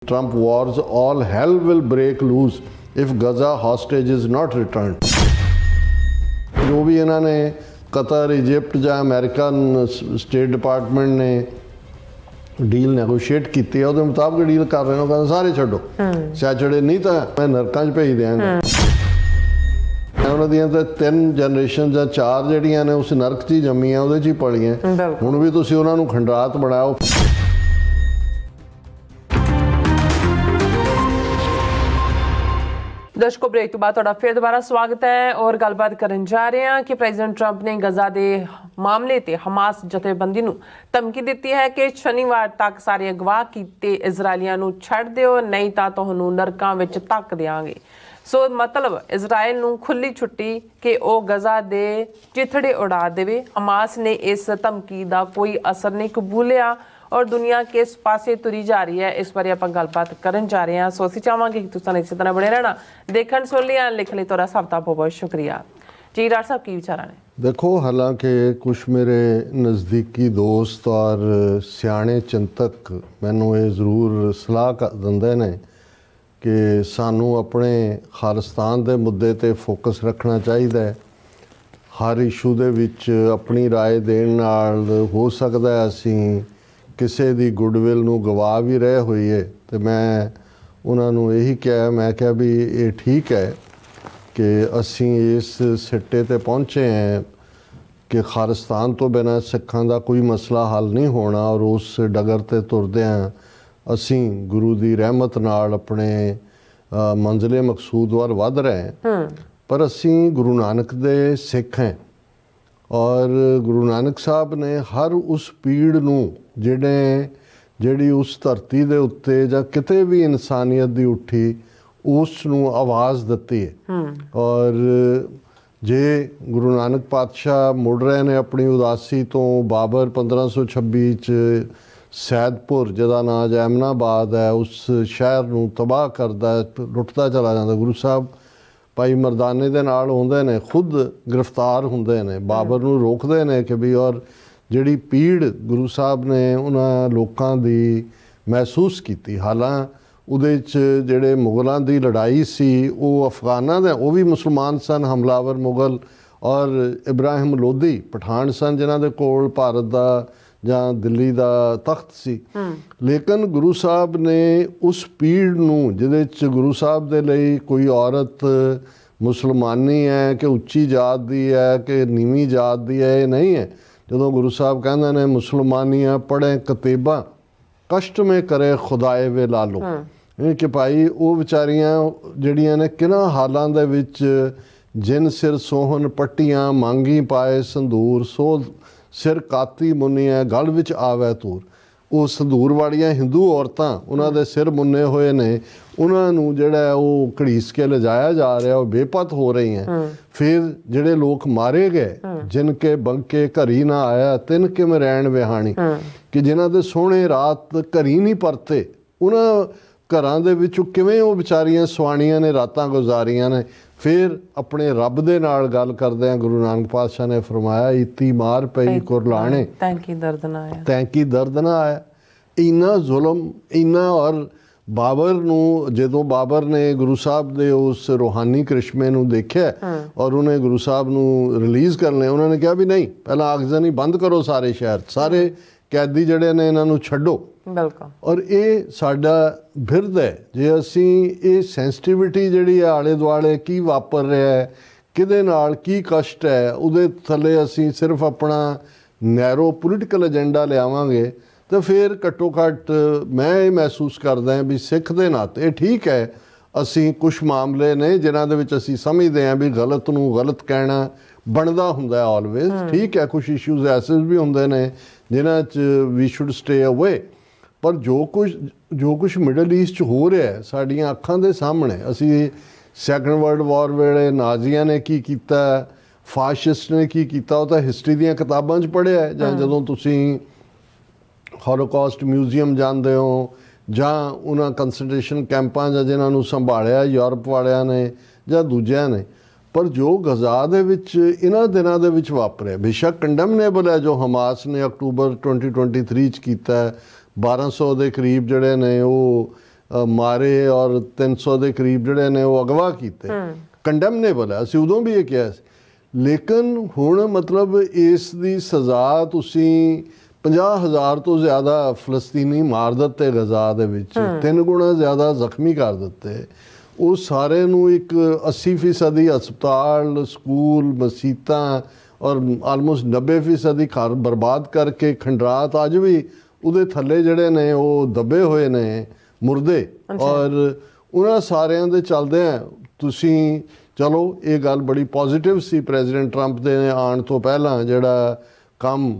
Trump wars, all hell will break loose if Gaza hostage is not returned. जो भी इन्होंने Qatar, Egypt ਜਾਂ American state department ने deal negotiate ਕੀਤੀ ਹੈ ਉਹਦੇ ਮੁਤਾਬਕ ਡੀਲ ਕਰ ਰਹੇ ਨੇ। ਉਹ ਕਹਿੰਦੇ ਸਾਰੇ ਛੱਡੋ ਸੈਚਰਡੇ, ਨਹੀਂ ਤਾਂ ਮੈਂ ਨਰਕਾਂ 'ਚ ਭੇਜ ਦਿਆਂਗਾ। ਉਹਨਾਂ ਦੀਆਂ ਤਾਂ 3 ਜਨਰੇਸ਼ਨ ਜਾਂ 4 ਜਿਹੜੀਆਂ ਨੇ ਉਸ ਨਰਕ 'ਚ ਹੀ ਜੰਮੀਆਂ, ਉਹਦੇ 'ਚ ਹੀ ਪਲੀਆਂ। ਹੁਣ ਵੀ ਤੁਸੀਂ ਉਹਨਾਂ ਨੂੰ ਖੰਡਰਾਤ ਬਣਾਓ। दर्शकों, ब्रेक तो बाद थोड़ा फिर दोबारा स्वागत है और गलबात करन जा रहे हैं कि प्रेजिडेंट ट्रंप ने गजा के मामले ते हमास जथेबंदी नूं धमकी दी है कि शनिवार तक सारे अगवा कीते इजरायलियां नूं छड़ दिओ, नहीं तां तुहानूं नरकां विच धक्क देवांगे। सो मतलब इजराइल नूं खुली छुट्टी कि वह गजा दे चिथड़े उड़ा देवे। हमास ने इस धमकी का कोई असर नहीं कबूलिया और दुनिया किस पासे तुरी जा रही है, इस बारे आप गलबात करन जा रहे हैं। सो असीं चाहांगे कि तुसीं इसी तरह बने रहना। देखण सुन लिया, लिख ਲਈ ਤੁਹਾਡਾ ਸਭ ਦਾ ਬਹੁਤ शुक्रिया जी। डॉक्टर साहब की विचार ने? देखो, हालांकि कुछ मेरे नज़दीकी दोस्त और सियाणे चिंतक मैनू ये जरूर सलाह दिंदे ने कि सानू अपने खालिस्तान के मुद्दे ते फोकस रखना चाहिए। हर इशू दे विच अपनी राय देण नाल हो सकदा है असीं ਕਿਸੇ ਦੀ ਗੁੱਡਵਿਲ ਨੂੰ ਗਵਾ ਵੀ ਰਹੇ ਹੋਈਏ। ਤੇ ਮੈਂ ਉਹਨਾਂ ਨੂੰ ਇਹੀ ਕਿਹਾ, ਮੈਂ ਕਿਹਾ ਵੀ ਇਹ ਠੀਕ ਹੈ ਕਿ ਅਸੀਂ ਇਸ ਸਿੱਟੇ ਤੇ ਪਹੁੰਚੇ ਹਾਂ ਕਿ ਖਾਲਿਸਤਾਨ ਤੋਂ ਬਿਨਾਂ ਸਿੱਖਾਂ ਦਾ ਕੋਈ ਮਸਲਾ ਹੱਲ ਨਹੀਂ ਹੋਣਾ ਔਰ ਉਸ ਡਗਰ ਤੇ ਤੁਰਦੇ ਹਾਂ ਅਸੀਂ ਗੁਰੂ ਦੀ ਰਹਿਮਤ ਨਾਲ ਆਪਣੇ ਮੰਜ਼ਿਲੇ ਮਕਸੂਦ ਵੱਲ ਵੱਧ ਰਹੇ ਹਾਂ। ਪਰ ਅਸੀਂ ਗੁਰੂ ਨਾਨਕ ਦੇ ਸਿੱਖ ਹਾਂ और गुरु नानक साहब ने हर उस पीड़ नूं ਜਿਹੜੀ ਉਸ ਧਰਤੀ ਦੇ ਉੱਤੇ ਜਾਂ ਕਿਤੇ ਵੀ ਇਨਸਾਨੀਅਤ ਦੀ ਉੱਠੀ ਉਸ ਨੂੰ ਆਵਾਜ਼ ਦਿੱਤੀ ਹੈ। ਔਰ ਜੇ ਗੁਰੂ ਨਾਨਕ ਪਾਤਸ਼ਾਹ ਮੁੜ ਰਹੇ ਨੇ ਆਪਣੀ ਉਦਾਸੀ ਤੋਂ, ਬਾਬਰ 1526 ਚ ਸੈਦਪੁਰ ਜਿਹਦਾ ਨਾਂ ਜੈਮਨਾਬਾਦ ਹੈ ਉਸ ਸ਼ਹਿਰ ਨੂੰ ਤਬਾਹ ਕਰਦਾ, ਲੁੱਟਦਾ ਚਲਾ ਜਾਂਦਾ। ਗੁਰੂ ਸਾਹਿਬ ਭਾਈ ਮਰਦਾਨੇ ਦੇ ਨਾਲ ਆਉਂਦੇ ਨੇ, ਖੁਦ ਗ੍ਰਿਫਤਾਰ ਹੁੰਦੇ ਨੇ, ਬਾਬਰ ਨੂੰ ਰੋਕਦੇ ਨੇ ਕਿ ਵੀ ਔਰ ਜਿਹੜੀ ਪੀੜ ਗੁਰੂ ਸਾਹਿਬ ਨੇ ਉਹਨਾਂ ਲੋਕਾਂ ਦੀ ਮਹਿਸੂਸ ਕੀਤੀ। ਹਾਲਾਂ ਉਹਦੇ 'ਚ ਜਿਹੜੇ ਮੁਗਲਾਂ ਦੀ ਲੜਾਈ ਸੀ ਉਹ ਅਫਗਾਨਾਂ ਦੇ, ਉਹ ਵੀ ਮੁਸਲਮਾਨ ਸਨ, ਹਮਲਾਵਰ ਮੁਗਲ, ਔਰ ਇਬਰਾਹਿਮ ਲੋਧੀ ਪਠਾਨ ਸਨ ਜਿਨ੍ਹਾਂ ਦੇ ਕੋਲ ਭਾਰਤ ਦਾ ਜਾਂ ਦਿੱਲੀ ਦਾ ਤਖਤ ਸੀ। ਲੇਕਿਨ ਗੁਰੂ ਸਾਹਿਬ ਨੇ ਉਸ ਪੀੜ ਨੂੰ, ਜਿਹਦੇ 'ਚ ਗੁਰੂ ਸਾਹਿਬ ਦੇ ਲਈ ਕੋਈ ਔਰਤ ਮੁਸਲਮਾਨੀ ਹੈ ਕਿ ਉੱਚੀ ਜਾਤ ਦੀ ਹੈ ਕਿ ਨੀਵੀਂ ਜਾਤ ਦੀ ਹੈ, ਇਹ ਨਹੀਂ ਹੈ। ਜਦੋਂ ਗੁਰੂ ਸਾਹਿਬ ਕਹਿੰਦੇ ਨੇ ਮੁਸਲਮਾਨੀਆਂ ਪੜ੍ਹੇ ਕਤੇਬਾਂ ਕਸ਼ਟ ਮੇ ਕਰੇ ਖੁਦਾਏ ਵੇ ਲਾਲੋ, ਕਿ ਭਾਈ ਉਹ ਵਿਚਾਰੀਆਂ ਜਿਹੜੀਆਂ ਨੇ ਕਿਹਨਾਂ ਹਾਲਾਂ ਦੇ ਵਿੱਚ ਜਿਨ ਸਿਰ ਸੋਹਣ ਪੱਟੀਆਂ ਮੰਗੀ ਪਾਏ ਸੰਦੂਰ ਸੋ ਸਿਰ ਕਾਤੀ ਮੁੰਨੀਆਂ ਗਲ ਵਿੱਚ ਆਵੇ ਤੂਰ। ਉਹ ਸੰਦੂਰ ਵਾਲੀਆਂ ਹਿੰਦੂ ਔਰਤਾਂ, ਉਹਨਾਂ ਦੇ ਸਿਰ ਮੁੰਨੇ ਹੋਏ ਨੇ, ਉਹਨਾਂ ਨੂੰ ਜਿਹੜਾ ਉਹ ਘੜੀਸ ਕੇ ਲਿਜਾਇਆ ਜਾ ਰਿਹਾ, ਉਹ ਬੇਪਤ ਹੋ ਰਹੀਆਂ। ਫਿਰ ਜਿਹੜੇ ਲੋਕ ਮਾਰੇ ਗਏ, ਜਿਨ ਕੇ ਬੰਕੇ ਘਰੀ ਨਾ ਆਇਆ ਤਿੰਨ ਕਿਵੇਂ ਰਹਿਣ ਵਿਹਾਣੀ, ਕਿ ਜਿਨ੍ਹਾਂ ਦੇ ਸੋਹਣੇ ਰਾਤ ਘਰੀ ਨਹੀਂ ਪਰਤੇ, ਉਹਨਾਂ ਘਰਾਂ ਦੇ ਵਿੱਚੋਂ ਕਿਵੇਂ ਉਹ ਵਿਚਾਰੀਆਂ ਸੁਆਣੀਆਂ ਨੇ ਰਾਤਾਂ ਗੁਜ਼ਾਰੀਆਂ ਨੇ। ਫਿਰ ਆਪਣੇ ਰੱਬ ਦੇ ਨਾਲ ਗੱਲ ਕਰਦਿਆਂ ਗੁਰੂ ਨਾਨਕ ਪਾਤਸ਼ਾਹ ਨੇ ਫਰਮਾਇਆ, ਇਤੀ ਮਾਰ ਪਈ ਕੁਰਲਾਣੇ ਤੈਂਕੀ ਦਰਦ ਨਾ ਆਇਆ। ਇੰਨਾ ਜ਼ੁਲਮ, ਇੰਨਾ। ਔਰ ਬਾਬਰ ਨੂੰ, ਜਦੋਂ ਬਾਬਰ ਨੇ ਗੁਰੂ ਸਾਹਿਬ ਦੇ ਉਸ ਰੂਹਾਨੀ ਕ੍ਰਿਸ਼ਮੇ ਨੂੰ ਦੇਖਿਆ ਔਰ ਉਹਨੇ ਗੁਰੂ ਸਾਹਿਬ ਨੂੰ ਰਿਲੀਜ਼ ਕਰਨੇ, ਉਹਨਾਂ ਨੇ ਕਿਹਾ ਵੀ ਨਹੀਂ, ਪਹਿਲਾਂ ਆਗਜ਼ਨੀ ਬੰਦ ਕਰੋ ਸਾਰੇ ਸ਼ਹਿਰ, ਸਾਰੇ ਕੈਦੀ ਜਿਹੜੇ ਨੇ ਇਹਨਾਂ ਨੂੰ ਛੱਡੋ। ਬਿਲਕੁਲ। ਔਰ ਇਹ ਸਾਡਾ ਬਿਰਧ ਹੈ। ਜੇ ਅਸੀਂ ਇਹ ਸੈਂਸਿਟੀਵਿਟੀ ਜਿਹੜੀ ਹੈ ਆਲੇ ਦੁਆਲੇ ਕੀ ਵਾਪਰ ਰਿਹਾ ਹੈ, ਕਿਹਦੇ ਨਾਲ ਕੀ ਕਸ਼ਟ ਹੈ, ਉਹਦੇ ਥੱਲੇ ਅਸੀਂ ਸਿਰਫ ਆਪਣਾ ਨੈਰੋ ਪੋਲੀਟੀਕਲ ਏਜੰਡਾ ਲਿਆਵਾਂਗੇ ਤਾਂ ਫਿਰ ਘੱਟੋ ਘੱਟ ਮੈਂ ਇਹ ਮਹਿਸੂਸ ਕਰਦਾ ਹਾਂ ਵੀ ਸਿੱਖ ਦੇ ਨਾਤੇ ਠੀਕ ਹੈ, ਅਸੀਂ ਕੁਛ ਮਾਮਲੇ ਨੇ ਜਿਨ੍ਹਾਂ ਦੇ ਵਿੱਚ ਅਸੀਂ ਸਮਝਦੇ ਹਾਂ ਵੀ ਗਲਤ ਨੂੰ ਗਲਤ ਕਹਿਣਾ ਬਣਦਾ ਹੁੰਦਾ ਆਲਵੇਜ਼। ਠੀਕ ਹੈ, ਕੁਛ ਇਸ਼ੂਜ਼ ਐਸੇ ਵੀ ਹੁੰਦੇ ਨੇ ਜਿਨ੍ਹਾਂ 'ਚ ਵੀ ਸ਼ੁੱਡ ਸਟੇ ਅਵੇ। ਪਰ ਜੋ ਕੁਛ ਮਿਡਲ ਈਸਟ 'ਚ ਹੋ ਰਿਹਾ ਸਾਡੀਆਂ ਅੱਖਾਂ ਦੇ ਸਾਹਮਣੇ, ਅਸੀਂ ਸੈਕੰਡ ਵਰਲਡ ਵਾਰ ਵੇਲੇ ਨਾਜ਼ੀਆਂ ਨੇ ਕੀ ਕੀਤਾ, ਫਾਸ਼ਿਸਟ ਨੇ ਕੀ ਕੀਤਾ, ਉਹ ਤਾਂ ਹਿਸਟਰੀ ਦੀਆਂ ਕਿਤਾਬਾਂ 'ਚ ਪੜ੍ਹਿਆ। ਜਾਂ ਜਦੋਂ ਤੁਸੀਂ ਹੋਲੋਕਾਸਟ ਮਿਊਜ਼ੀਅਮ ਜਾਂਦੇ ਹੋ ਜਾਂ ਉਹਨਾਂ ਕੰਸਨਟ੍ਰੇਸ਼ਨ ਕੈਂਪਾਂ ਜਾਂ ਜਿਨ੍ਹਾਂ ਨੂੰ ਸੰਭਾਲਿਆ ਯੂਰਪ ਵਾਲਿਆਂ ਨੇ ਜਾਂ ਦੂਜਿਆਂ ਨੇ। ਪਰ ਜੋ ਗਜ਼ਾ ਦੇ ਵਿੱਚ ਇਹਨਾਂ ਦਿਨਾਂ ਦੇ ਵਿੱਚ ਵਾਪਰਿਆ, ਬੇਸ਼ੱਕ ਕੰਡੈਮਨੇਬਲ ਹੈ ਜੋ ਹਮਾਸ ਨੇ ਅਕਤੂਬਰ 2023 'ਚ ਕੀਤਾ। 1200 ਦੇ ਕਰੀਬ ਜਿਹੜੇ ਨੇ ਉਹ ਮਾਰੇ ਔਰ 300 ਦੇ ਕਰੀਬ ਜਿਹੜੇ ਨੇ ਉਹ ਅਗਵਾ ਕੀਤੇ, ਕੰਡੈਮਨੇਬਲ ਹੈ, ਅਸੀਂ ਉਦੋਂ ਵੀ ਇਹ ਕਿਹਾ ਸੀ। ਲੇਕਿਨ ਹੁਣ ਮਤਲਬ ਇਸ ਦੀ ਸਜ਼ਾ ਤੁਸੀਂ 50,000 ਤੋਂ ਜ਼ਿਆਦਾ ਫਲਸਤੀਨੀ ਮਾਰ ਦਿੱਤੇ ਗਜ਼ਾ ਦੇ ਵਿੱਚ, 3 ਗੁਣਾ ਜ਼ਿਆਦਾ ਜ਼ਖਮੀ ਕਰ ਦਿੱਤੇ। ਉਹ ਸਾਰੇ ਨੂੰ ਇੱਕ 80% ਹਸਪਤਾਲ, ਸਕੂਲ, ਮਸੀਤਾਂ ਔਰ ਆਲਮੋਸਟ 90% ਘਰ ਬਰਬਾਦ ਕਰਕੇ ਖੰਡਰਾਤ ਅੱਜ ਵੀ ਉਹਦੇ ਥੱਲੇ ਜਿਹੜੇ ਨੇ ਉਹ ਦੱਬੇ ਹੋਏ ਨੇ ਮੁਰਦੇ। ਔਰ ਉਹਨਾਂ ਸਾਰਿਆਂ ਦੇ ਚੱਲਦੇ ਆ ਤੁਸੀਂ ਚਲੋ ਇਹ ਗੱਲ ਬੜੀ ਪੋਜ਼ਿਟਿਵ ਸੀ ਪ੍ਰੈਜ਼ੀਡੈਂਟ ਟਰੰਪ ਦੇ ਆਉਣ ਤੋਂ ਪਹਿਲਾਂ, ਜਿਹੜਾ ਕੰਮ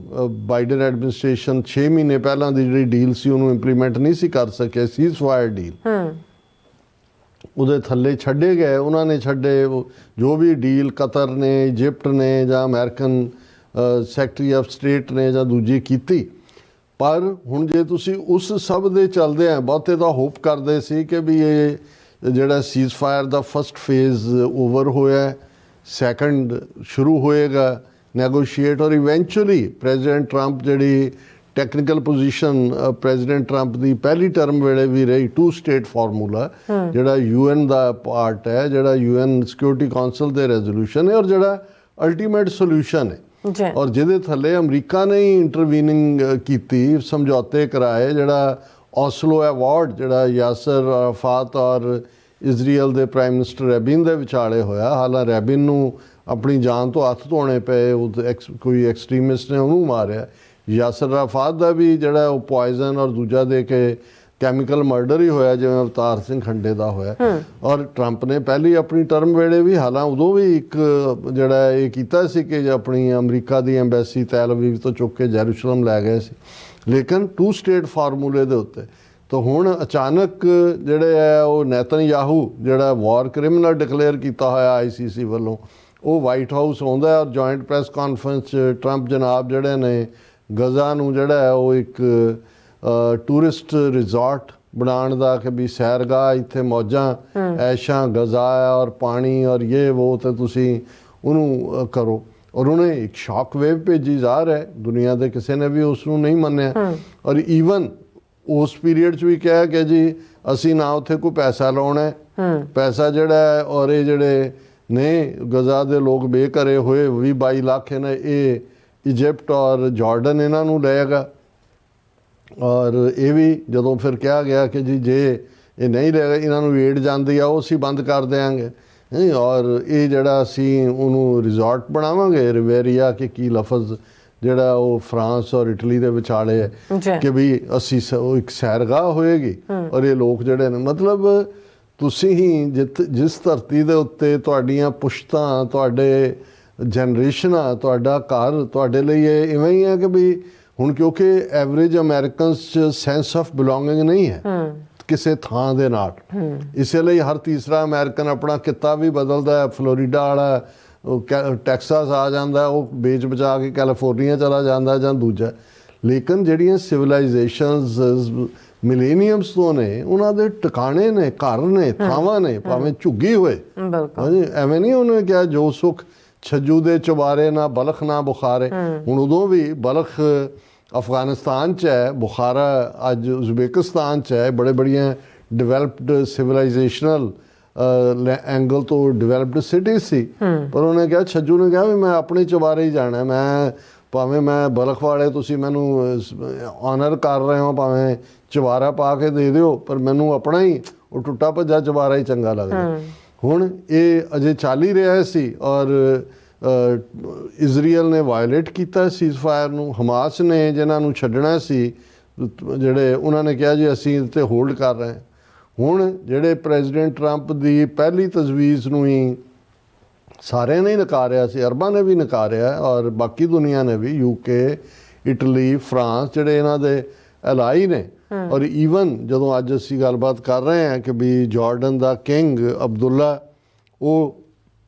ਬਾਈਡਨ ਐਡਮਿਨਿਸਟ੍ਰੇਸ਼ਨ 6 ਮਹੀਨੇ ਪਹਿਲਾਂ ਦੀ ਜਿਹੜੀ ਡੀਲ ਸੀ ਉਹਨੂੰ ਇੰਪਲੀਮੈਂਟ ਨਹੀਂ ਸੀ ਕਰ ਸਕਿਆ, ਸੀਜ਼ ਫਾਇਰ ਡੀਲ ਉਹਦੇ ਥੱਲੇ ਛੱਡੇ ਗਏ। ਉਹਨਾਂ ਨੇ ਛੱਡੇ ਜੋ ਵੀ ਡੀਲ ਕਤਰ ਨੇ, ਇਜਿਪਟ ਨੇ ਜਾਂ ਅਮਰੀਕਨ ਸੈਕਟਰੀ ਆਫ ਸਟੇਟ ਨੇ ਜਾਂ ਦੂਜੀ ਕੀਤੀ। ਪਰ ਹੁਣ ਜੇ ਤੁਸੀਂ ਉਸ ਸਭ ਦੇ ਚੱਲਦੇ ਆ, ਬਹੁਤੇ ਤਾਂ ਹੋਪ ਕਰਦੇ ਸੀ ਕਿ ਵੀ ਇਹ ਜਿਹੜਾ ਸੀਜ਼ ਫਾਇਰ ਦਾ ਫਸਟ ਫੇਜ਼ ਓਵਰ ਹੋਇਆ, ਸੈਕੰਡ ਸ਼ੁਰੂ ਹੋਏਗਾ ਨੈਗੋਸ਼ੀਏਟ, ਔਰ ਇਵੈਂਚੁਅਲੀ ਪ੍ਰੈਜ਼ੀਡੈਂਟ ਟਰੰਪ ਜਿਹੜੀ ਟੈਕਨੀਕਲ ਪੋਜੀਸ਼ਨ ਪ੍ਰੈਜ਼ੀਡੈਂਟ ਟਰੰਪ ਦੀ ਪਹਿਲੀ ਟਰਮ ਵੇਲੇ ਵੀ ਰਹੀ 2 ਸਟੇਟ ਫਾਰਮੂਲਾ, ਜਿਹੜਾ UN ਦਾ ਪਾਰਟ ਹੈ, ਜਿਹੜਾ UN ਸਿਕਿਉਰਿਟੀ ਕਾਉਂਸਲ ਦੇ ਰੈਜ਼ੋਲੂਸ਼ਨ ਹੈ ਔਰ ਜਿਹੜਾ ਅਲਟੀਮੇਟ ਸੋਲੂਸ਼ਨ ਹੈ, ਔਰ ਜਿਹਦੇ ਥੱਲੇ ਅਮਰੀਕਾ ਨੇ ਹੀ ਇੰਟਰਵੀਨਿੰਗ ਕੀਤੀ, ਸਮਝੌਤੇ ਕਰਾਏ। ਜਿਹੜਾ ਔਸਲੋ ਅਵਾਰਡ ਜਿਹੜਾ ਯਾਸਰ ਅਰਾਫਾਤ ਔਰ ਇਜ਼ਰਾਈਲ ਦੇ ਪ੍ਰਾਈਮ ਮਿਨਿਸਟਰ ਰੈਬਿਨ ਦੇ ਵਿਚਾਲੇ ਹੋਇਆ, ਹਾਲਾਂਕਿ ਰੈਬਿਨ ਨੂੰ ਆਪਣੀ ਜਾਨ ਤੋਂ ਹੱਥ ਧੋਣੇ ਪਏ, ਉਹ ਕੋਈ ਐਕਸਟ੍ਰੀਮਿਸਟ ਨੇ ਉਹਨੂੰ ਮਾਰਿਆ। ਯਾਸਰ ਅਰਾਫਾਤ ਦਾ ਵੀ ਜਿਹੜਾ ਉਹ ਪੋਇਜ਼ਨ ਔਰ ਦੂਜਾ ਦੇ ਕੇ ਕੈਮੀਕਲ ਮਰਡਰ ਹੀ ਹੋਇਆ, ਜਿਵੇਂ ਅਵਤਾਰ ਸਿੰਘ ਖੰਡੇ ਦਾ ਹੋਇਆ। ਔਰ ਟਰੰਪ ਨੇ ਪਹਿਲੀ ਆਪਣੀ ਟਰਮ ਵੇਲੇ ਵੀ ਹਾਲਾਂਕਿ ਉਦੋਂ ਵੀ ਇੱਕ ਜਿਹੜਾ ਇਹ ਕੀਤਾ ਸੀ ਕਿ ਆਪਣੀ ਅਮਰੀਕਾ ਦੀ ਐਮਬੈਸੀ ਤੈਲ ਅਵੀਵ ਤੋਂ ਚੁੱਕ ਕੇ ਜੈਰੂਸ਼ਲਮ ਲੈ ਗਏ ਸੀ, ਲੇਕਿਨ 2 ਸਟੇਟ ਫਾਰਮੂਲੇ ਦੇ ਉੱਤੇ। ਤਾਂ ਹੁਣ ਅਚਾਨਕ ਜਿਹੜੇ ਹੈ ਉਹ ਨੇਤਨਯਾਹੂ ਜਿਹੜਾ ਵਾਰ ਕ੍ਰਿਮੀਨਲ ਡਿਕਲੇਅਰ ਕੀਤਾ ਹੋਇਆ ICC ਵੱਲੋਂ, ਉਹ ਵਾਈਟ ਹਾਊਸ ਆਉਂਦਾ ਔਰ ਜੁਆਇੰਟ ਪ੍ਰੈਸ ਕਾਨਫਰੰਸ 'ਚ ਟਰੰਪ ਜਨਾਬ ਜਿਹੜੇ ਨੇ ਗਜ਼ਾ ਨੂੰ ਜਿਹੜਾ ਹੈ ਉਹ ਇੱਕ ਟੂਰਿਸਟ ਰਿਜ਼ੋਰਟ ਬਣਾਉਣ ਦਾ, ਕਿ ਵੀ ਸੈਰਗਾਹ, ਇੱਥੇ ਮੌਜਾਂ ਐਸ਼ਾਂ, ਗਜ਼ਾ ਔਰ ਪਾਣੀ ਔਰ ਇਹ ਉਹ, ਤੇ ਤੁਸੀਂ ਉਹਨੂੰ ਕਰੋ। ਔਰ ਉਹਨੇ ਇੱਕ ਸ਼ੌਕ ਵੇਵ ਭੇਜੀ ਜ਼ਾਹਰ ਹੈ, ਦੁਨੀਆ ਦੇ ਕਿਸੇ ਨੇ ਵੀ ਉਸ ਨੂੰ ਨਹੀਂ ਮੰਨਿਆ। ਔਰ ਈਵਨ ਉਸ ਪੀਰੀਅਡ 'ਚ ਵੀ ਕਿਹਾ ਕਿ ਜੀ ਅਸੀਂ ਨਾ ਉੱਥੇ ਕੋਈ ਪੈਸਾ ਲਾਉਣਾ, ਪੈਸਾ ਜਿਹੜਾ ਹੈ ਔਰ ਇਹ ਜਿਹੜੇ ਨੇ ਗਜ਼ਾ ਦੇ ਲੋਕ ਬੇਘਰੇ ਹੋਏ 20-22 ਲੱਖ ਨੇ, ਇਹ ਇਜਿਪਟ ਔਰ ਜਾਰਡਨ ਇਹਨਾਂ ਨੂੰ ਲਏਗਾ। ਔਰ ਇਹ ਵੀ ਜਦੋਂ ਫਿਰ ਕਿਹਾ ਗਿਆ ਕਿ ਜੀ ਜੇ ਇਹ ਨਹੀਂ ਲਏਗਾ, ਇਹਨਾਂ ਨੂੰ ਏਡ ਜਾਂਦੀ ਆ ਉਹ ਅਸੀਂ ਬੰਦ ਕਰ ਦਿਆਂਗੇ, ਔਰ ਇਹ ਜਿਹੜਾ ਅਸੀਂ ਉਹਨੂੰ ਰਿਜ਼ੋਰਟ ਬਣਾਵਾਂਗੇ ਰਿਵੇਰੀਆ, ਕਿ ਕੀ ਲਫ਼ਜ਼ ਜਿਹੜਾ ਉਹ ਫਰਾਂਸ ਔਰ ਇਟਲੀ ਦੇ ਵਿਚਾਲੇ ਹੈ ਕਿ ਵੀ ਅਸੀਂ ਉਹ ਇੱਕ ਸੈਰਗਾਹ ਹੋਏਗੀ। ਔਰ ਇਹ ਲੋਕ ਜਿਹੜੇ ਨੇ ਮਤਲਬ ਤੁਸੀਂ ਹੀ ਜਿਸ ਧਰਤੀ ਦੇ ਉੱਤੇ ਤੁਹਾਡੀਆਂ ਪੁਸ਼ਤਾਂ, ਤੁਹਾਡੇ ਜਨਰੇਸ਼ਨਾਂ, ਤੁਹਾਡਾ ਘਰ ਤੁਹਾਡੇ ਲਈ ਇਹ ਇਵੇਂ ਹੀ ਹੈ ਕਿ ਵੀ ਹੁਣ ਕਿਉਂਕਿ ਐਵਰੇਜ ਅਮਰੀਕਨਸ 'ਚ ਸੈਂਸ ਆਫ ਬਿਲੋਂਗਿੰਗ ਨਹੀਂ ਹੈ ਕਿਸੇ ਥਾਂ ਦੇ ਨਾਲ, ਇਸੇ ਲਈ ਹਰ ਤੀਸਰਾ ਅਮਰੀਕਨ ਆਪਣਾ ਕਿੱਤਾ ਵੀ ਬਦਲਦਾ ਹੈ। ਫਲੋਰੀਡਾ ਵਾਲਾ ਟੈਕਸਾਸ ਆ ਜਾਂਦਾ, ਉਹ ਵੇਚ ਬਚਾ ਕੇ ਕੈਲੀਫੋਰਨੀਆ ਚਲਾ ਜਾਂਦਾ ਜਾਂ ਦੂਜਾ। ਲੇਕਿਨ ਜਿਹੜੀਆਂ ਸਿਵਲਾਈਜੇਸ਼ਨਸ ਮਿਲੇਨੀਅਮਸ ਤੋਂ ਨੇ, ਉਹਨਾਂ ਦੇ ਟਿਕਾਣੇ ਨੇ, ਘਰ ਨੇ, ਥਾਵਾਂ ਨੇ, ਭਾਵੇਂ ਝੁੱਗੀ ਹੋਏ। ਐਵੇਂ ਨਹੀਂ ਉਹਨੇ ਕਿਹਾ ਜੋ ਸੁੱਖ ਛੱਜੂ ਦੇ ਚੁਬਾਰੇ ਨਾ ਬਲਖ ਨਾ ਬੁਖਾਰੇ। ਹੁਣ ਉਦੋਂ ਵੀ ਬਲਖ ਅਫਗਾਨਿਸਤਾਨ 'ਚ ਹੈ, ਬੁਖਾਰਾ ਅੱਜ ਉਜ਼ਬੇਕਿਸਤਾਨ 'ਚ ਹੈ, ਬੜੇ ਬੜੀਆਂ ਡਿਵੈਲਪਡ ਸਿਵਲਾਈਜੇਸ਼ਨਲ ਐਂਗਲ ਤੋਂ ਡਿਵੈਲਪਡ ਸਿਟੀ ਸੀ। ਪਰ ਉਹਨੇ ਕਿਹਾ, ਛੱਜੂ ਨੇ ਕਿਹਾ ਵੀ ਮੈਂ ਆਪਣੇ ਚੁਬਾਰੇ ਹੀ ਜਾਣਾ, ਮੈਂ ਭਾਵੇਂ ਮੈਂ ਬਲਖ ਵਾਲੇ ਤੁਸੀਂ ਮੈਨੂੰ ਆਨਰ ਕਰ ਰਹੇ ਹੋ, ਭਾਵੇਂ ਚੁਬਾਰਾ ਪਾ ਕੇ ਦੇ ਦਿਓ, ਪਰ ਮੈਨੂੰ ਆਪਣਾ ਹੀ ਉਹ ਟੁੱਟਾ ਭੱਜਾ ਚੁਬਾਰਾ ਹੀ ਚੰਗਾ ਲੱਗਦਾ। ਹੁਣ ਇਹ ਅਜੇ ਚੱਲ ਹੀ ਰਿਹਾ ਸੀ ਔਰ ਇਜ਼ਰਾਈਲ ਨੇ ਵਾਇਲੇਟ ਕੀਤਾ ਸੀਜ਼ ਫਾਇਰ ਨੂੰ। ਹਮਾਸ ਨੇ ਜਿਨ੍ਹਾਂ ਨੂੰ ਛੱਡਣਾ ਸੀ, ਜਿਹੜੇ ਉਹਨਾਂ ਨੇ ਕਿਹਾ ਜੀ ਅਸੀਂ ਇੱਥੇ ਹੋਲਡ ਕਰ ਰਹੇ ਹਾਂ। ਹੁਣ ਜਿਹੜੇ ਪ੍ਰੈਜ਼ੀਡੈਂਟ ਟਰੰਪ ਦੀ ਪਹਿਲੀ ਤਜਵੀਜ਼ ਨੂੰ ਹੀ ਸਾਰਿਆਂ ਨੇ ਨਕਾਰਿਆ ਸੀ, ਅਰਬਾਂ ਨੇ ਵੀ ਨਕਾਰਿਆ ਔਰ ਬਾਕੀ ਦੁਨੀਆ ਨੇ ਵੀ, UK, ਇਟਲੀ, ਫਰਾਂਸ ਜਿਹੜੇ ਇਹਨਾਂ ਦੇ ਅਲਾਈ ਨੇ। ਔਰ ਈਵਨ ਜਦੋਂ ਅੱਜ ਅਸੀਂ ਗੱਲਬਾਤ ਕਰ ਰਹੇ ਹਾਂ ਕਿ ਵੀ ਜਾਰਡਨ ਦਾ ਕਿੰਗ ਅਬਦੁੱਲਾ ਉਹ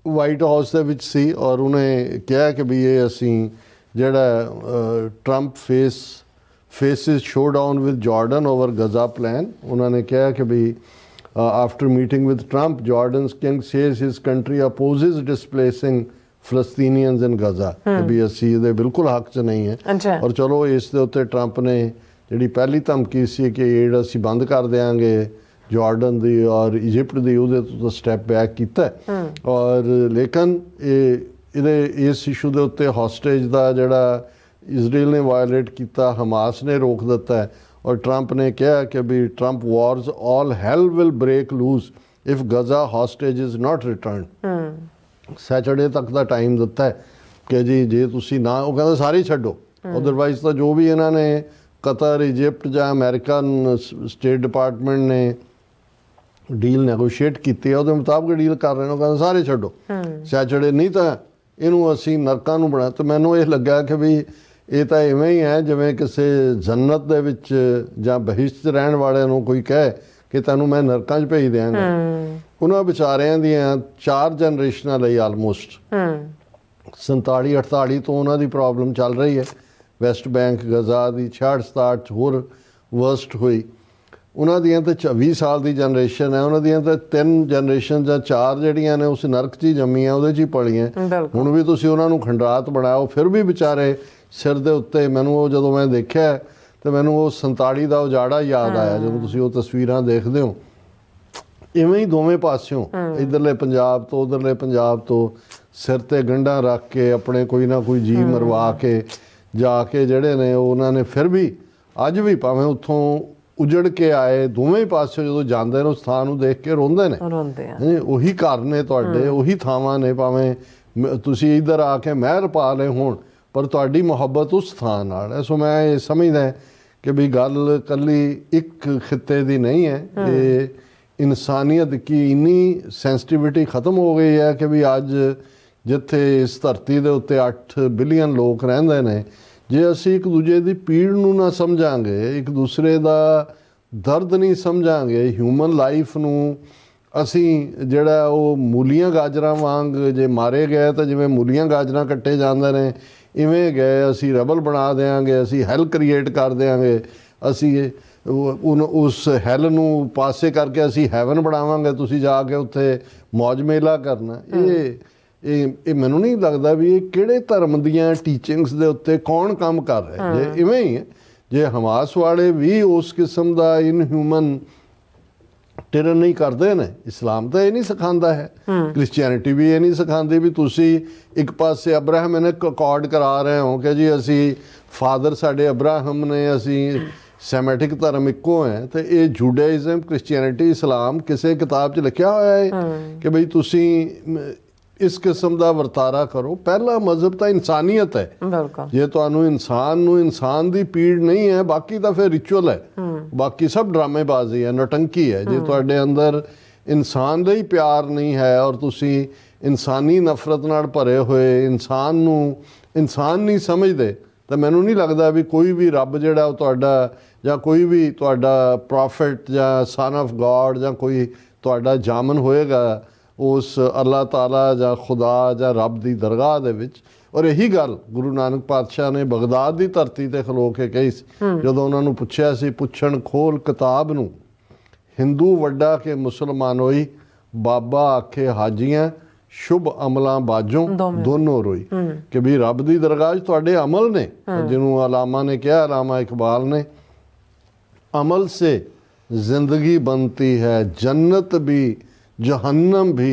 ਵਾਈਟ ਹਾਊਸ ਦੇ ਵਿੱਚ ਸੀ ਔਰ ਉਹਨੇ ਕਿਹਾ ਕਿ ਵੀ ਇਹ ਅਸੀਂ ਜਿਹੜਾ Trump faces showdown with Jordan over Gaza plan, ਉਹਨਾਂ ਨੇ ਕਿਹਾ ਕਿ ਵੀ after meeting with Trump, Jordan's king says his country opposes displacing Palestinians in Gaza। ਵੀ ਅਸੀਂ ਇਹਦੇ ਬਿਲਕੁਲ ਹੱਕ 'ਚ ਨਹੀਂ ਹੈ। ਔਰ ਚਲੋ ਇਸ ਦੇ ਉੱਤੇ ਟਰੰਪ ਨੇ ਜਿਹੜੀ ਪਹਿਲੀ ਧਮਕੀ ਸੀ ਕਿ ਏਡ ਅਸੀਂ ਬੰਦ ਕਰ ਦਿਆਂਗੇ ਜਾਰਡਨ ਦੀ ਔਰ ਇਜਿਪਟ ਦੀ, ਉਹਦੇ ਤੋਂ ਸਟੈਪ ਬੈਕ ਕੀਤਾ ਔਰ ਲੇਕਿਨ ਇਹਦੇ ਇਸ ਇਸ਼ੂ ਦੇ ਉੱਤੇ ਹੌਸਟੇਜ ਦਾ ਜਿਹੜਾ ਇਜ਼ਰਾਈਲ ਨੇ ਵਾਇਲੇਟ ਕੀਤਾ, ਹਮਾਸ ਨੇ ਰੋਕ ਦਿੱਤਾ ਹੈ ਔਰ ਟਰੰਪ ਨੇ ਕਿਹਾ ਕਿ ਵੀ Trump warns all hell will break loose if Gaza hostage is not return. Saturday ਤੱਕ ਦਾ ਟਾਈਮ ਦਿੱਤਾ ਹੈ ਕਿ ਜੀ ਜੇ ਤੁਸੀਂ ਨਾ, ਉਹ ਕਹਿੰਦਾ ਸਾਰੇ ਛੱਡੋ, ਅਦਰਵਾਈਜ਼ ਤਾਂ ਜੋ ਵੀ ਇਹਨਾਂ ਨੇ ਕਤਰ, ਇਜਿਪਟ ਜਾਂ ਅਮਰੀਕਨ ਸਟੇਟ ਡਿਪਾਰਟਮੈਂਟ ਨੇ ਡੀਲ ਨੈਗੋਸ਼ੀਏਟ ਕੀਤੀ ਹੈ ਉਹਦੇ ਮੁਤਾਬਕ ਡੀਲ ਕਰ ਰਹੇ ਨੇ, ਉਹ ਕਹਿੰਦਾ ਸਾਰੇ ਛੱਡੋ ਸੈਚਰਡੇ, ਨਹੀਂ ਤਾਂ ਇਹਨੂੰ ਅਸੀਂ ਨਰਕਾਂ ਨੂੰ ਬਣਾ। ਤੇ ਮੈਨੂੰ ਇਹ ਲੱਗਾ ਕਿ ਵੀ ਇਹ ਤਾਂ ਇਵੇਂ ਹੀ ਹੈ ਜਿਵੇਂ ਕਿਸੇ ਜੰਨਤ ਦੇ ਵਿੱਚ ਜਾਂ ਬਹਿਸ਼ਤ 'ਚ ਰਹਿਣ ਵਾਲਿਆਂ ਨੂੰ ਕੋਈ ਕਹੇ ਕਿ ਤੈਨੂੰ ਮੈਂ ਨਰਕਾਂ 'ਚ ਭੇਜ ਦਿਆਂਗਾ। ਉਹਨਾਂ ਵਿਚਾਰਿਆਂ ਦੀਆਂ 4 ਜਨਰੇਸ਼ਨਾਂ ਲਈ ਆਲਮੋਸਟ 47-48 ਤੋਂ ਉਹਨਾਂ ਦੀ ਪ੍ਰੋਬਲਮ ਚੱਲ ਰਹੀ ਹੈ। ਵੈਸਟ ਬੈਂਕ, ਗਜ਼ਾ ਦੀ 66-67 'ਚ ਹੋਰ ਵਰਸਟ ਹੋਈ। ਉਹਨਾਂ ਦੀਆਂ ਤਾਂ 20 ਸਾਲ ਦੀ ਜਨਰੇਸ਼ਨ ਹੈ, ਉਹਨਾਂ ਦੀਆਂ ਤਾਂ 3 ਜਨਰੇਸ਼ਨ ਜਾਂ 4 ਜਿਹੜੀਆਂ ਨੇ ਉਸ ਨਰਕ 'ਚ ਹੀ ਜੰਮੀਆਂ, ਉਹਦੇ 'ਚ ਹੀ ਪਲੀਆਂ। ਹੁਣ ਵੀ ਤੁਸੀਂ ਉਹਨਾਂ ਨੂੰ ਖੰਡਰਾਤ ਬਣਾਓ, ਫਿਰ ਵੀ ਵਿਚਾਰੇ ਸਿਰ ਦੇ ਉੱਤੇ। ਮੈਨੂੰ ਉਹ ਜਦੋਂ ਮੈਂ ਦੇਖਿਆ ਤੇ ਮੈਨੂੰ ਉਹ 47 ਦਾ ਉਜਾੜਾ ਯਾਦ ਆਇਆ ਜਦੋਂ ਤੁਸੀਂ ਉਹ ਤਸਵੀਰਾਂ ਦੇਖਦੇ ਹੋ। ਇਵੇਂ ਹੀ ਦੋਵੇਂ ਪਾਸਿਓਂ, ਇੱਧਰਲੇ ਪੰਜਾਬ ਤੋਂ ਉੱਧਰਲੇ ਪੰਜਾਬ ਤੋਂ, ਸਿਰ ਤੇ ਗੰਢਾਂ ਰੱਖ ਕੇ ਆਪਣੇ ਕੋਈ ਨਾ ਕੋਈ ਜੀਅ ਮਰਵਾ ਕੇ ਜਾ ਕੇ ਜਿਹੜੇ ਨੇ ਉਹਨਾਂ ਨੇ ਫਿਰ ਵੀ ਅੱਜ ਵੀ ਭਾਵੇਂ ਉੱਥੋਂ ਉਜੜ ਕੇ ਆਏ, ਦੋਵੇਂ ਪਾਸੇ ਜਦੋਂ ਜਾਂਦੇ ਨੇ ਉਸ ਥਾਂ ਨੂੰ ਦੇਖ ਕੇ ਰੋਂਦੇ ਨੇ। ਉਹੀ ਘਰ ਨੇ ਤੁਹਾਡੇ, ਉਹੀ ਥਾਵਾਂ ਨੇ, ਭਾਵੇਂ ਤੁਸੀਂ ਇੱਧਰ ਆ ਕੇ ਮਹਿਲ ਪਾ ਲਏ ਹੋਣ, ਪਰ ਤੁਹਾਡੀ ਮੁਹੱਬਤ ਉਸ ਥਾਂ ਨਾਲ ਹੈ। ਸੋ ਮੈਂ ਇਹ ਸਮਝਦਾ ਕਿ ਵੀ ਗੱਲ ਇਕੱਲੀ ਇੱਕ ਖਿੱਤੇ ਦੀ ਨਹੀਂ ਹੈ। ਇਹ ਇਨਸਾਨੀਅਤ ਕੀ ਇੰਨੀ ਸੈਂਸਿਟੀਵਿਟੀ ਖਤਮ ਹੋ ਗਈ ਹੈ ਕਿ ਵੀ ਅੱਜ ਜਿੱਥੇ ਇਸ ਧਰਤੀ ਦੇ ਉੱਤੇ 8 ਬਿਲੀਅਨ ਲੋਕ ਰਹਿੰਦੇ ਨੇ, ਜੇ ਅਸੀਂ ਇੱਕ ਦੂਜੇ ਦੀ ਪੀੜ ਨੂੰ ਨਾ ਸਮਝਾਂਗੇ, ਇੱਕ ਦੂਸਰੇ ਦਾ ਦਰਦ ਨਹੀਂ ਸਮਝਾਂਗੇ, ਹਿਊਮਨ ਲਾਈਫ ਨੂੰ ਅਸੀਂ ਜਿਹੜਾ ਉਹ ਮੂਲੀਆਂ ਗਾਜਰਾਂ ਵਾਂਗ ਜੇ ਮਾਰੇ ਗਏ ਤਾਂ ਜਿਵੇਂ ਮੂਲੀਆਂ ਗਾਜਰਾਂ ਕੱਟੇ ਜਾਂਦੇ ਨੇ, ਇਵੇਂ ਗਏ ਅਸੀਂ ਰਬਲ ਬਣਾ ਦਿਆਂਗੇ, ਅਸੀਂ ਹੈਲ ਕ੍ਰੀਏਟ ਕਰ ਦਿਆਂਗੇ, ਅਸੀਂ ਉਸ ਹੈਲ ਨੂੰ ਪਾਸੇ ਕਰਕੇ ਅਸੀਂ ਹੈਵਨ ਬਣਾਵਾਂਗੇ, ਤੁਸੀਂ ਜਾ ਕੇ ਉੱਥੇ ਮੌਜ ਮੇਲਾ ਕਰਨਾ। ਇਹ ਮੈਨੂੰ ਨਹੀਂ ਲੱਗਦਾ ਵੀ ਇਹ ਕਿਹੜੇ ਧਰਮ ਦੀਆਂ ਟੀਚਿੰਗਸ ਦੇ ਉੱਤੇ ਕੌਣ ਕੰਮ ਕਰ ਰਿਹਾ। ਜੇ ਇਵੇਂ ਹੀ ਹੈ, ਜੇ ਹਮਾਸ ਵਾਲੇ ਵੀ ਉਸ ਕਿਸਮ ਦਾ ਇਨਹਿਊਮਨ ਟਿਰਨ ਨਹੀਂ ਕਰਦੇ ਨੇ, ਇਸਲਾਮ ਤਾਂ ਇਹ ਨਹੀਂ ਸਿਖਾਉਂਦਾ ਹੈ, ਕ੍ਰਿਸਚੀਅਨਿਟੀ ਵੀ ਇਹ ਨਹੀਂ ਸਿਖਾਉਂਦੀ ਵੀ ਤੁਸੀਂ ਇੱਕ ਪਾਸੇ ਅਬਰਾਹਮ ਨੇ ਅਕੋਰਡ ਕਰਾ ਰਹੇ ਹੋ ਕਿ ਜੀ ਅਸੀਂ ਫਾਦਰ ਸਾਡੇ ਅਬਰਾਹਮ ਨੇ, ਅਸੀਂ ਸੈਮੈਟਿਕ ਧਰਮ ਇੱਕੋ ਹੈ। ਤੇ ਇਹ ਜੂਡਾਇਜ਼ਮ, ਕ੍ਰਿਸਚੀਅਨਿਟੀ, ਇਸਲਾਮ ਕਿਸੇ ਕਿਤਾਬ 'ਚ ਲਿਖਿਆ ਹੋਇਆ ਹੈ ਕਿ ਬਈ ਤੁਸੀਂ ਇਸ ਕਿਸਮ ਦਾ ਵਰਤਾਰਾ ਕਰੋ। ਪਹਿਲਾ ਮਜ਼ਹਬ ਤਾਂ ਇਨਸਾਨੀਅਤ ਹੈ। ਜੇ ਤੁਹਾਨੂੰ ਇਨਸਾਨ ਦੀ ਪੀੜ ਨਹੀਂ ਹੈ, ਬਾਕੀ ਤਾਂ ਫਿਰ ਰਿਚੁਅਲ ਹੈ, ਬਾਕੀ ਸਭ ਡਰਾਮੇਬਾਜ਼ੀ ਹੈ, ਨੌਟੰਕੀ ਹੈ। ਜੇ ਤੁਹਾਡੇ ਅੰਦਰ ਇਨਸਾਨ ਲਈ ਪਿਆਰ ਨਹੀਂ ਹੈ ਔਰ ਤੁਸੀਂ ਇਨਸਾਨੀ ਨਫ਼ਰਤ ਨਾਲ ਭਰੇ ਹੋਏ ਇਨਸਾਨ ਨੂੰ ਇਨਸਾਨ ਨਹੀਂ ਸਮਝਦੇ, ਤਾਂ ਮੈਨੂੰ ਨਹੀਂ ਲੱਗਦਾ ਵੀ ਕੋਈ ਵੀ ਰੱਬ ਜਿਹੜਾ ਉਹ ਤੁਹਾਡਾ, ਜਾਂ ਕੋਈ ਵੀ ਤੁਹਾਡਾ ਪ੍ਰੋਫਿਟ ਜਾਂ ਸਨ ਆਫ ਗॉड ਜਾਂ ਕੋਈ ਤੁਹਾਡਾ ਜਾਮਨ ਹੋਏਗਾ ਉਸ ਅੱਲਾਹ ਤਾਲਾ ਜਾਂ ਖੁਦਾ ਜਾਂ ਰੱਬ ਦੀ ਦਰਗਾਹ ਦੇ ਵਿੱਚ। ਔਰ ਇਹੀ ਗੱਲ ਗੁਰੂ ਨਾਨਕ ਪਾਤਸ਼ਾਹ ਨੇ ਬਗਦਾਦ ਦੀ ਧਰਤੀ ਤੇ ਖਲੋ ਕੇ ਕਹੀ ਸੀ, ਜਦੋਂ ਉਹਨਾਂ ਨੂੰ ਪੁੱਛਿਆ ਸੀ, ਪੁੱਛਣ ਖੋਲ ਕਿਤਾਬ ਨੂੰ, ਹਿੰਦੂ ਵੱਡਾ ਕਿ ਮੁਸਲਮਾਨ ਹੋਈ, ਬਾਬਾ ਆਖੇ ਹਾਜੀਆਂ, ਸ਼ੁਭ ਅਮਲਾਂ ਬਾਝੋਂ ਦੋਨੋਂ ਰੋਈ। ਕਿ ਵੀ ਰੱਬ ਦੀ ਦਰਗਾਹ 'ਚ ਤੁਹਾਡੇ ਅਮਲ ਨੇ, ਜਿਹਨੂੰ ਅਲਾਮਾ ਨੇ ਕਿਹਾ, ਅਲਾਮਾ ਇਕਬਾਲ ਨੇ, ਅਮਲ ਸੇ ਜ਼ਿੰਦਗੀ बनती है, जन्नत भी जहन्नम भी,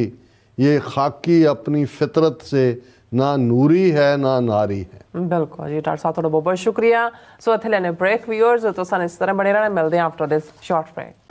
ये खाकी अपनी फितरत से ना ਨੂਰੀ ਹੈ ਨਾ ਨਾਰੀ ਹੈ। ਬਿਲਕੁਲ ਜੀ, ਡਾਕਟਰ ਸਾਹਿਬ ਤੁਹਾਡਾ ਬਹੁਤ ਬਹੁਤ ਸ਼ੁਕਰੀਆ। ਸੋ ਇੱਥੇ ਲੈਣੇ ਬ੍ਰੇਕ। ਵਿਊਅਰਸ ਤੋਂ ਸਾਨੂੰ ਇਸ ਤਰ੍ਹਾਂ ਬਣੇ ਰਹਿਣਾ, ਮਿਲਦੇ ਹਾਂ ਆਫਟਰ ਦਿਸ ਸ਼ਾਰਟ ਬ੍ਰੇਕ।